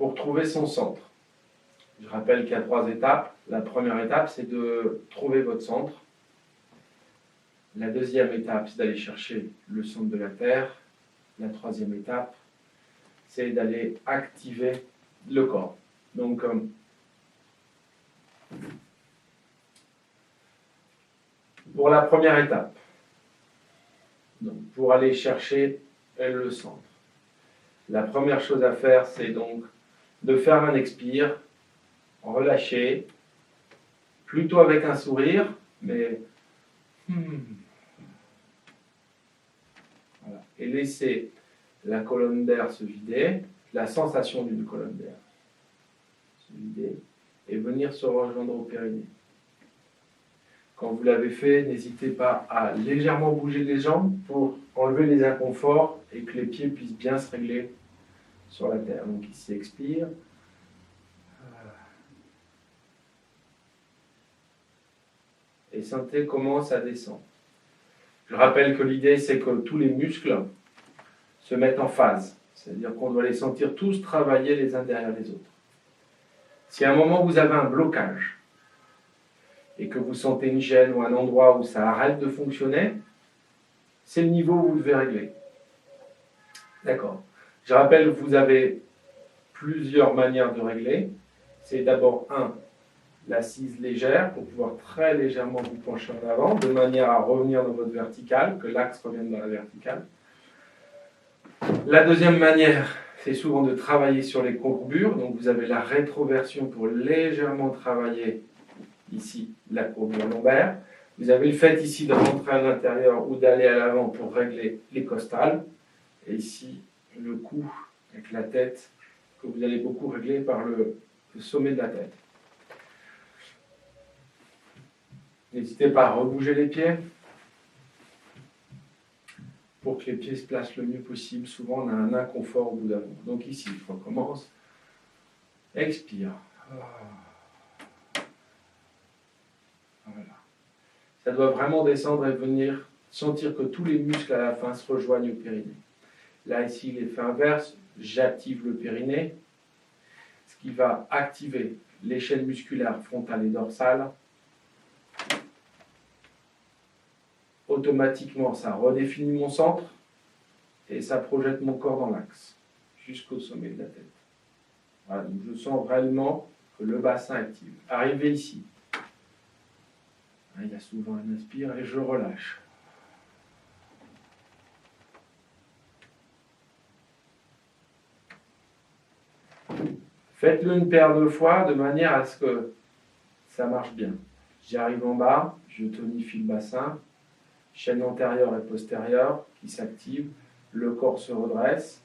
pour trouver son centre. Je rappelle qu'il y a 3 étapes. La première étape, c'est de trouver votre centre. La deuxième étape, c'est d'aller chercher le centre de la Terre. La troisième étape, c'est d'aller activer le corps. Donc, pour la première étape, donc pour aller chercher le centre, la première chose à faire, c'est donc de faire un expire, relâcher, plutôt avec un sourire, mais voilà. Et laisser la colonne d'air se vider, la sensation d'une colonne d'air se vider, et venir se rejoindre au périnée. Quand vous l'avez fait, n'hésitez pas à légèrement bouger les jambes pour enlever les inconforts et que les pieds puissent bien se régler sur la terre. Donc ici, expire. Et sentez comment ça descend. Je rappelle que l'idée, c'est que tous les muscles se mettent en phase. C'est-à-dire qu'on doit les sentir tous travailler les uns derrière les autres. Si à un moment vous avez un blocage et que vous sentez une gêne ou un endroit où ça arrête de fonctionner, c'est le niveau où vous devez régler. D'accord. Je rappelle que vous avez plusieurs manières de régler. C'est d'abord, l'assise légère, pour pouvoir très légèrement vous pencher en avant, de manière à revenir dans votre verticale, que l'axe revienne dans la verticale. La deuxième manière, c'est souvent de travailler sur les courbures. Donc vous avez la rétroversion pour légèrement travailler ici la courbure lombaire. Vous avez le fait ici de rentrer à l'intérieur ou d'aller à l'avant pour régler les costales. Et ici, le cou avec la tête, que vous allez beaucoup régler par le sommet de la tête. N'hésitez pas à rebouger les pieds pour que les pieds se placent le mieux possible. Souvent, on a un inconfort au bout d'un moment. Donc ici, je recommence. Expire. Voilà. Ça doit vraiment descendre et venir sentir que tous les muscles à la fin se rejoignent au périnée. Là, ici, l'effet inverse, j'active le périnée, ce qui va activer les chaînes musculaires frontales et dorsales. Automatiquement, ça redéfinit mon centre et ça projette mon corps dans l'axe, jusqu'au sommet de la tête. Voilà, donc je sens réellement que le bassin active. Arrivé ici, il y a souvent un inspire et je relâche. Faites-le une paire de fois de manière à ce que ça marche bien. J'arrive en bas, je tonifie le bassin, chaîne antérieure et postérieure qui s'active, le corps se redresse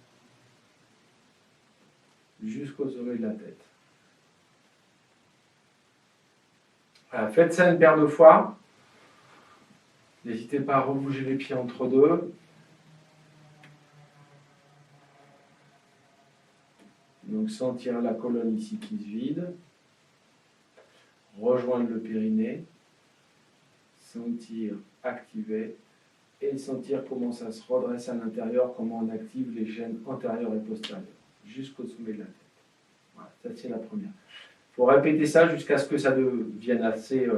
jusqu'au sommet de la tête. Voilà, faites ça une paire de fois. N'hésitez pas à rebouger les pieds entre deux. Donc sentir la colonne ici qui se vide. Rejoindre le périnée. Sentir activer. Et sentir comment ça se redresse à l'intérieur, comment on active les chaînes antérieures et postérieures, jusqu'au sommet de la tête. Voilà, ça c'est la première. Il faut répéter ça jusqu'à ce que ça devienne assez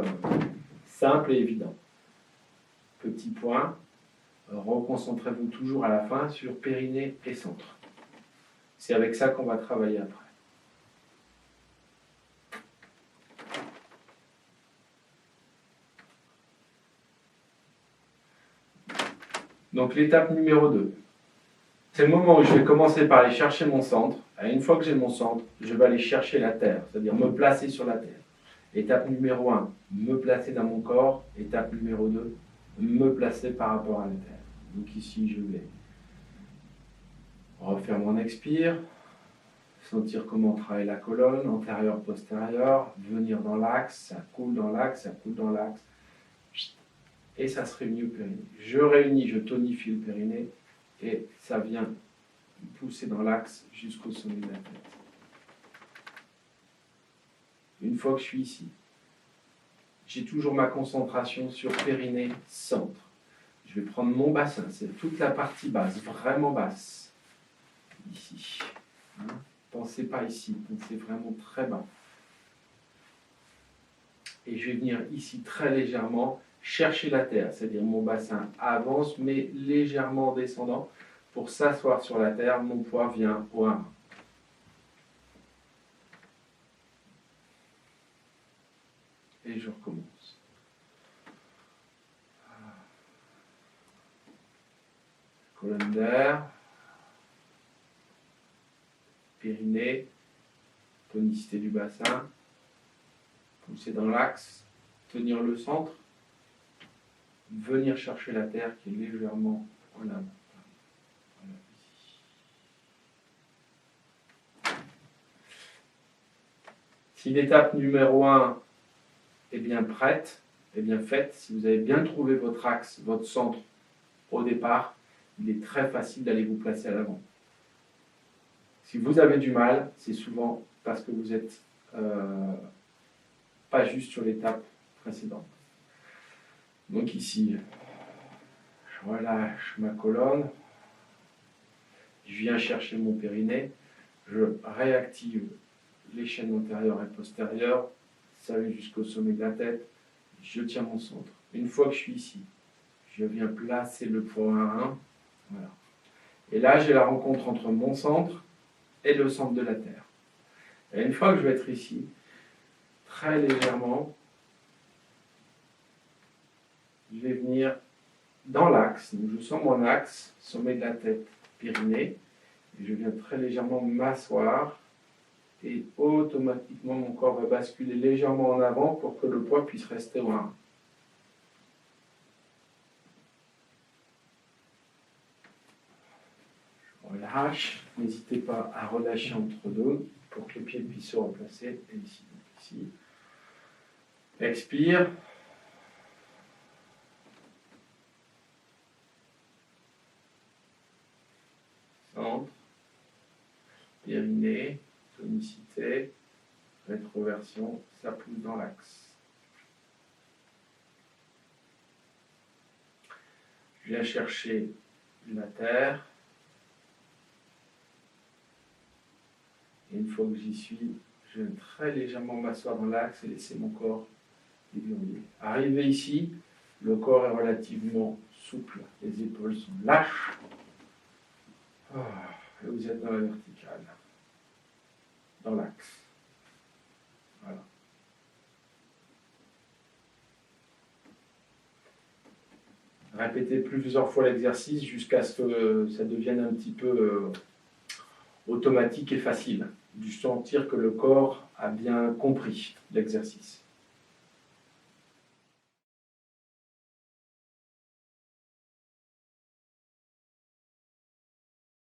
simple et évident. Petit point, reconcentrez-vous toujours à la fin sur périnée et centre. C'est avec ça qu'on va travailler après. Donc l'étape numéro 2. C'est le moment où je vais commencer par aller chercher mon centre. Et une fois que j'ai mon centre, je vais aller chercher la terre, c'est-à-dire me placer sur la terre. Étape numéro 1, me placer dans mon corps. Étape numéro 2, me placer par rapport à la terre. Donc ici, je vais refaire mon expire, sentir comment travaille la colonne, antérieure, postérieure, venir dans l'axe, ça coule dans l'axe, ça coule dans l'axe. Et ça se réunit au périnée. Je réunis, je tonifie le périnée et ça vient pousser dans l'axe jusqu'au sommet de la tête. Une fois que je suis ici, j'ai toujours ma concentration sur périnée, centre. Je vais prendre mon bassin, c'est toute la partie basse, vraiment basse. Ici. Pensez pas ici, pensez vraiment très bas. Et je vais venir ici très légèrement chercher la terre, c'est-à-dire mon bassin avance mais légèrement en descendant pour s'asseoir sur la terre, mon poids vient au 1. Et je recommence. Colonne d'air, périnée, tonicité du bassin, pousser dans l'axe, tenir le centre, venir chercher la terre qui est légèrement en avant. Voilà, ici. Si l'étape numéro 1 est bien prête, est bien faite, si vous avez bien trouvé votre axe, votre centre au départ, il est très facile d'aller vous placer à l'avant. Si vous avez du mal, c'est souvent parce que vous n'êtes pas juste sur l'étape précédente. Donc ici, je relâche ma colonne, je viens chercher mon périnée, je réactive les chaînes antérieures et postérieures, ça va jusqu'au sommet de la tête, je tiens mon centre. Une fois que je suis ici, je viens placer le poids 1, voilà. Et là, j'ai la rencontre entre mon centre et le centre de la Terre. Et une fois que je vais être ici, très légèrement, je vais venir dans l'axe. Donc je sens mon axe, sommet de la tête, périnée. Et je viens très légèrement m'asseoir. Et automatiquement, mon corps va basculer légèrement en avant pour que le poids puisse rester au 1. Je relâche. N'hésitez pas à relâcher entre deux pour que les pieds puissent se replacer. Et ici, donc ici. Expire. Centre. Périnée. Tonicité. Rétroversion. Ça pousse dans l'axe. Je viens chercher la terre. Et une fois que j'y suis, je viens très légèrement m'asseoir dans l'axe et laisser mon corps déverrouiller. Arrivé ici, le corps est relativement souple. Les épaules sont lâches. Et vous êtes dans la verticale. Dans l'axe. Voilà. Répétez plusieurs fois l'exercice jusqu'à ce que ça devienne un petit peu automatique et facile. Du sentir que le corps a bien compris l'exercice.